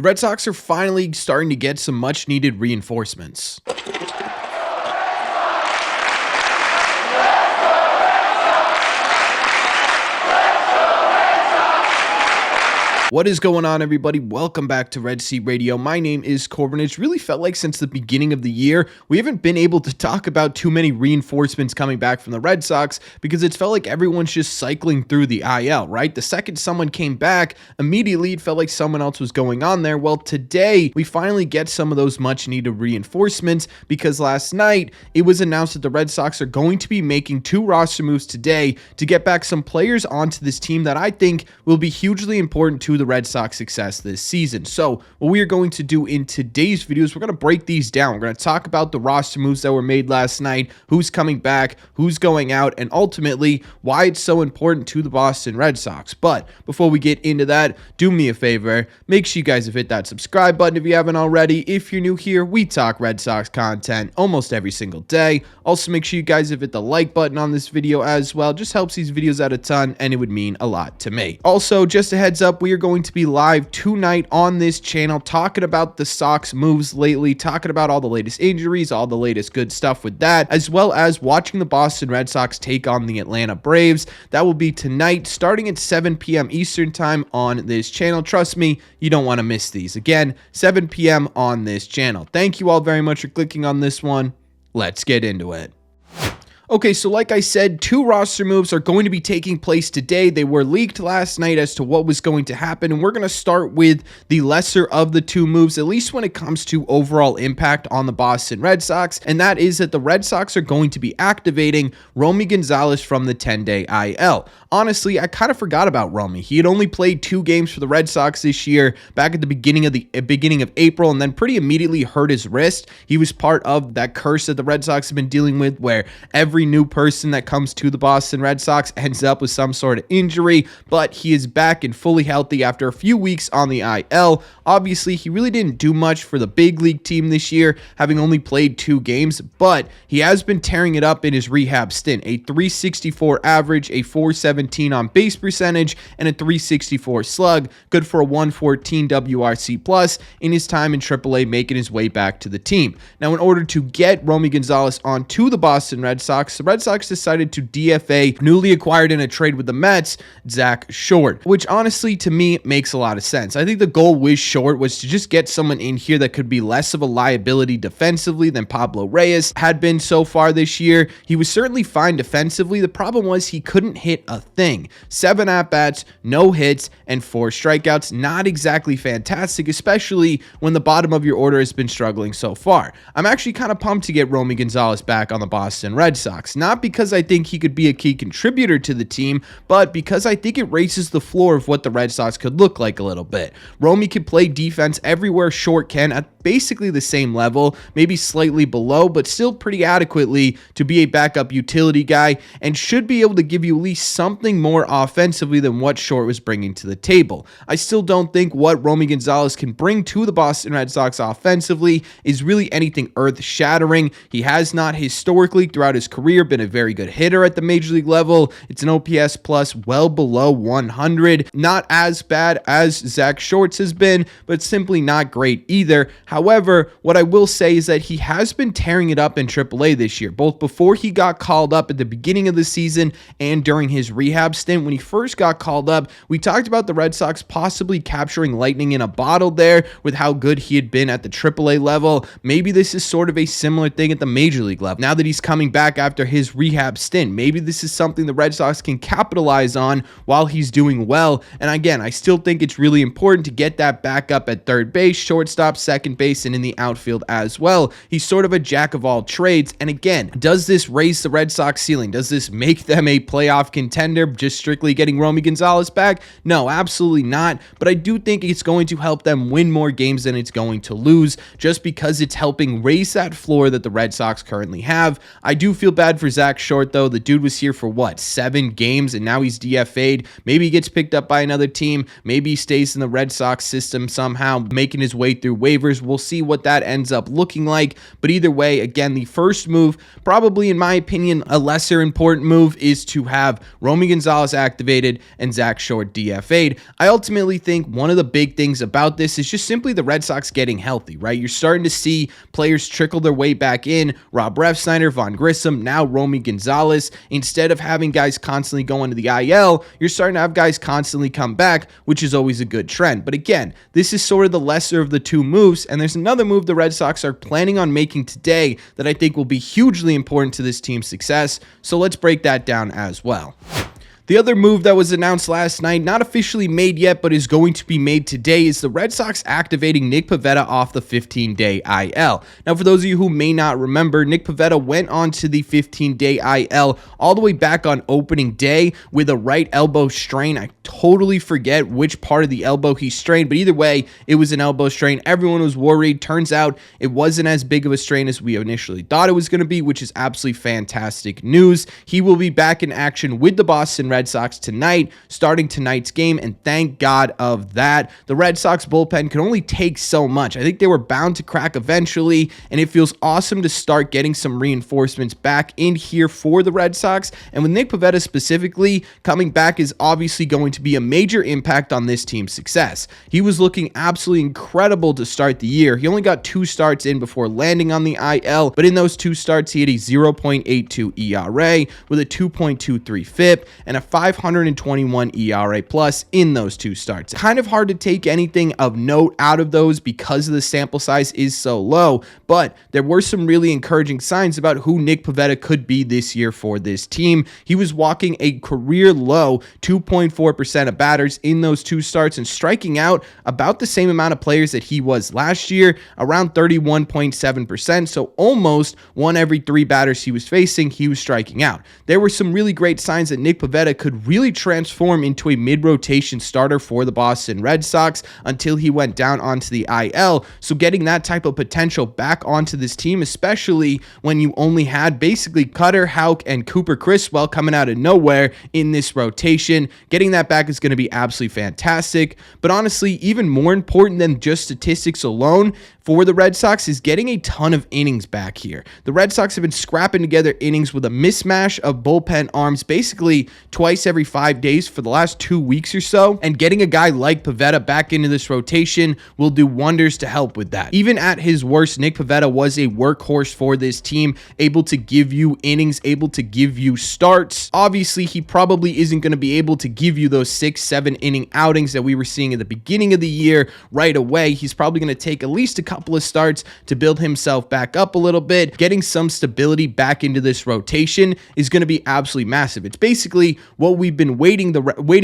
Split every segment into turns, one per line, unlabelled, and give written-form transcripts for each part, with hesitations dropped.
The Red Sox are finally starting to get some much needed reinforcements. What is going on, everybody? Welcome back to Red Seat Radio. My name is Corbin. It's really felt like since the beginning of the year, we haven't been able to talk about too many reinforcements coming back from the Red Sox because it's felt like everyone's just cycling through the IL, right? The second someone came back, immediately it felt like someone else was going on there. Well, today, we finally get some of those much-needed reinforcements because last night, it was announced that the Red Sox are going to be making 2 roster moves today to get back some players onto this team that I think will be hugely important to the Red Sox success this season. So what we are going to do in today's video is we're going to break these down. We're going to talk about the roster moves that were made last night, who's coming back, who's going out, and ultimately why it's so important to the Boston Red Sox. But before we get into that, do me a favor, make sure you guys have hit that subscribe button if you haven't already. If you're new here, we talk Red Sox content almost every single day. Also, make sure you guys have hit the like button on this video as well. Just helps these videos out a ton, and it would mean a lot to me. Also, just a heads up, we are going to be live tonight on this channel talking about the Sox moves lately, talking about all the latest injuries, all the latest good stuff with that, as well as watching the Boston Red Sox take on the Atlanta Braves. That will be tonight starting at 7 p.m. Eastern time on this channel. Trust me, you don't want to miss these. Again, 7 p.m. on this channel. Thank you all very much for clicking on this one. Let's get into it. Okay, so like I said, 2 roster moves are going to be taking place today. They were leaked last night as to what was going to happen, and we're going to start with the lesser of the 2 moves, at least when it comes to overall impact on the Boston Red Sox, and that is that the Red Sox are going to be activating Romy Gonzalez from the 10-day IL. Honestly, I kind of forgot about Romy. He had only played 2 games for the Red Sox this year, back at the beginning of April, and then pretty immediately hurt his wrist. He was part of that curse that the Red Sox have been dealing with, where every new person that comes to the Boston Red Sox ends up with some sort of injury, but he is back and fully healthy after a few weeks on the IL. Obviously, he really didn't do much for the big league team this year, having only played 2 games, but he has been tearing it up in his rehab stint. A 364 average, a 417 on base percentage, and a 364 slug, good for a 114 WRC plus in his time in AAA, making his way back to the team. Now, in order to get Romy Gonzalez onto the Boston Red Sox, the Red Sox decided to DFA newly acquired in a trade with the Mets, Zack, which honestly to me makes a lot of sense. I think the goal with Short was to just get someone in here that could be less of a liability defensively than Pablo Reyes had been so far this year. He was certainly fine defensively. The problem was he couldn't hit a thing. 7 at-bats, no hits, and 4 strikeouts. Not exactly fantastic, especially when the bottom of your order has been struggling so far. I'm actually kind of pumped to get Romy Gonzalez back on the Boston Red Sox. Not because I think he could be a key contributor to the team, but because I think it raises the floor of what the Red Sox could look like a little bit. Romy can play defense everywhere Short can at basically the same level, maybe slightly below, but still pretty adequately to be a backup utility guy, and should be able to give you at least something more offensively than what Short was bringing to the table. I still don't think what Romy Gonzalez can bring to the Boston Red Sox offensively is really anything earth-shattering. He has not historically throughout his career been a very good hitter at the major league level. It's an OPS plus well below 100. Not as bad as Zack Short's has been, but simply not great either. However, what I will say is that he has been tearing it up in AAA this year, both before he got called up at the beginning of the season and during his rehab stint. When he first got called up, we talked about the Red Sox possibly capturing lightning in a bottle there with how good he had been at the AAA level. Maybe this is sort of a similar thing at the major league level. Now that he's coming back after his rehab stint, maybe this is something the Red Sox can capitalize on while he's doing well. And again, I still think it's really important to get that backup at third base, shortstop, second base, and in the outfield as well. He's sort of a jack of all trades. And again, does this raise the Red Sox ceiling? Does this make them a playoff contender just strictly getting Romy Gonzalez back? No, absolutely not. But I do think it's going to help them win more games than it's going to lose, just because it's helping raise that floor that the Red Sox currently have. I do feel bad for Zack Short, though. The dude was here for what, 7 games, and now he's DFA'd. Maybe he gets picked up by another team. Maybe he stays in the Red Sox system somehow, making his way through waivers. We'll see what that ends up looking like. But either way, again, the first move, probably in my opinion, a lesser important move, is to have Romy Gonzalez activated and Zack Short DFA'd. I ultimately think one of the big things about this is just simply the Red Sox getting healthy, right? You're starting to see players trickle their way back in. Rob Refsnyder, Vaughn Grissom, now Romy Gonzalez. Instead of having guys constantly go into the IL, you're starting to have guys constantly come back, which is always a good trend. But again, this is sort of the lesser of the two moves, and there's another move the Red Sox are planning on making today that I think will be hugely important to this team's success. So let's break that down as well. The other move that was announced last night, not officially made yet, but is going to be made today, is the Red Sox activating Nick Pivetta off the 15-day IL. Now, for those of you who may not remember, Nick Pivetta went on to the 15-day IL all the way back on opening day with a right elbow strain. I totally forget which part of the elbow he strained, but either way, it was an elbow strain. Everyone was worried. Turns out it wasn't as big of a strain as we initially thought it was going to be, which is absolutely fantastic news. He will be back in action with the Boston Red Sox tonight, starting tonight's game, and thank God of that. The Red Sox bullpen can only take so much. I think they were bound to crack eventually, and it feels awesome to start getting some reinforcements back in here for the Red Sox. And with Nick Pivetta specifically, coming back is obviously going to be a major impact on this team's success. He was looking absolutely incredible to start the year. He only got 2 starts in before landing on the IL, but in those 2 starts, he had a 0.82 ERA with a 2.23 FIP and a 521 ERA plus in those 2 starts. Kind of hard to take anything of note out of those because the sample size is so low, but there were some really encouraging signs about who Nick Pivetta could be this year for this team. He was walking a career low 2.4% of batters in those 2 starts and striking out about the same amount of players that he was last year, around 31.7%, so almost 1 every 3 batters he was facing, he was striking out. There were some really great signs that Nick Pivetta could really transform into a mid-rotation starter for the Boston Red Sox until he went down onto the IL. So getting that type of potential back onto this team, especially when you only had basically Cutter, Houck, and Cooper Criswell coming out of nowhere in this rotation, getting that back is going to be absolutely fantastic. But honestly, even more important than just statistics alone for the Red Sox is getting a ton of innings back here. The Red Sox have been scrapping together innings with a mismatch of bullpen arms basically twice every 5 days for the last 2 weeks or so, and getting a guy like Pivetta back into this rotation will do wonders to help with that. Even at his worst, Nick Pivetta was a workhorse for this team, able to give you innings, able to give you starts. Obviously, he probably isn't going to be able to give you those 6-7 inning outings that we were seeing at the beginning of the year right away. He's probably going to take at least a couple of starts to build himself back up a little bit. Getting some stability back into this rotation is going to be absolutely massive. It's basically what we've been waiting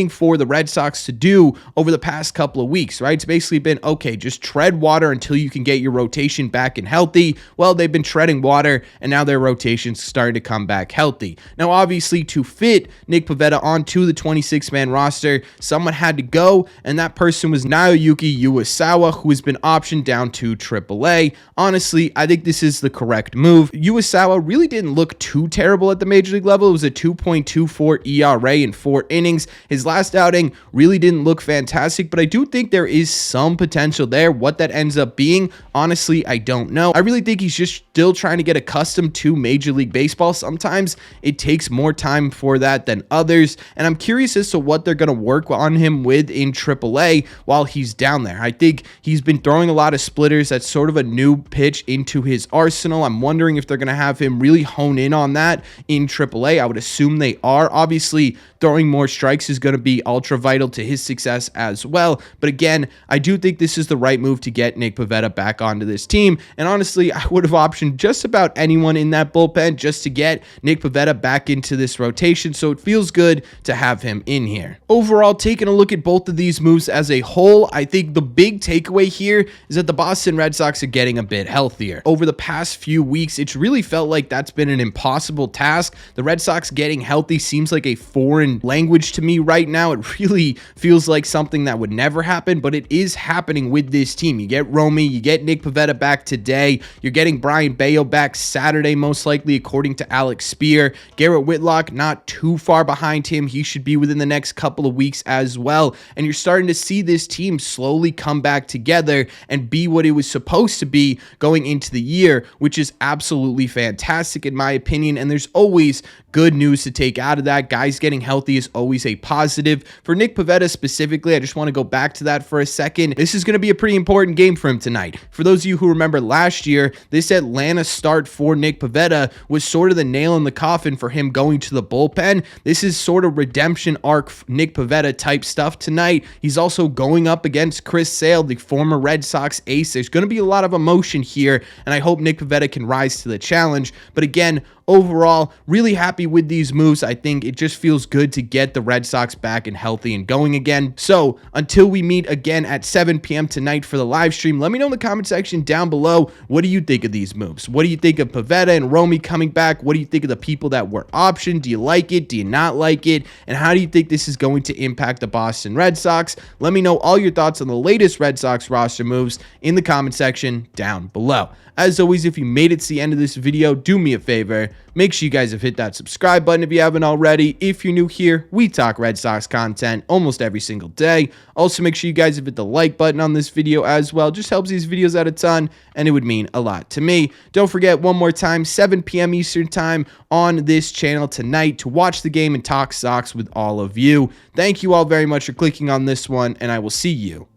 for the Red Sox to do over the past couple of weeks, right? It's basically been, okay, just tread water until you can get your rotation back and healthy. Well, they've been treading water, and now their rotation's starting to come back healthy. Now, obviously, to fit Nick Pivetta onto the 26-man roster, someone had to go, and that person was Naoyuki Uwasawa, who has been optioned down to AAA. Honestly, I think this is the correct move. Uwasawa really didn't look too terrible at the major league level. It was a 2.24 ERA in 4 innings. His last outing really didn't look fantastic, but I do think there is some potential there. What that ends up being, honestly, I don't know. I really think he's just still trying to get accustomed to Major League Baseball. Sometimes it takes more time for that than others, and I'm curious as to what they're going to work on him with in AAA while he's down there. I think he's been throwing a lot of splitters. That's sort of a new pitch into his arsenal. I'm wondering if they're going to have him really hone in on that in AAA. I would assume they are. Obviously, throwing more strikes is going to be ultra vital to his success as well. But again, I do think this is the right move to get Nick Pivetta back onto this team. And honestly, I would have optioned just about anyone in that bullpen just to get Nick Pivetta back into this rotation. So it feels good to have him in here. Overall, taking a look at both of these moves as a whole, I think the big takeaway here is that the Boston Red Sox are getting a bit healthier. Over the past few weeks, it's really felt like that's been an impossible task. The Red Sox getting healthy seems like a foreign language to me right now. It really feels like something that would never happen, but it is happening with this team. You get Romy, you get Nick Pivetta back today. You're getting Brian Bayo back Saturday, most likely, according to Alex Spear. Garrett Whitlock, not too far behind him. He should be within the next couple of weeks as well. And you're starting to see this team slowly come back together and be what it was supposed to be going into the year, which is absolutely fantastic in my opinion. And there's always good news to take out of that. Guys getting healthy is always a positive. For Nick Pivetta specifically, I just want to go back to that for a second. This is going to be a pretty important game for him tonight. For those of you who remember last year, this Atlanta start for Nick Pivetta was sort of the nail in the coffin for him going to the bullpen. This is sort of redemption arc Nick Pivetta type stuff tonight. He's also going up against Chris Sale, the former Red Sox ace. There's going to be a lot of emotion here, and I hope Nick Pivetta can rise to the challenge. But again, overall, really happy with these moves. I think it just feels good to get the Red Sox back and healthy and going again. So until we meet again at 7 p.m. tonight for the live stream, let me know in the comment section down below, what do you think of these moves? What do you think of Pivetta and Romy coming back? What do you think of the people that were optioned? Do you like it? Do you not like it? And how do you think this is going to impact the Boston Red Sox? Let me know all your thoughts on the latest Red Sox roster moves in the comment section down below. As always, if you made it to the end of this video, do me a favor. Make sure you guys have hit that subscribe button if you haven't already. If you're new here, we talk Red Sox content almost every single day. Also, make sure you guys have hit the like button on this video as well. Just helps these videos out a ton, and it would mean a lot to me. Don't forget, one more time, 7 p.m. Eastern time on this channel tonight to watch the game and talk Sox with all of you. Thank you all very much for clicking on this one, and I will see you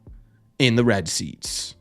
in the red seats.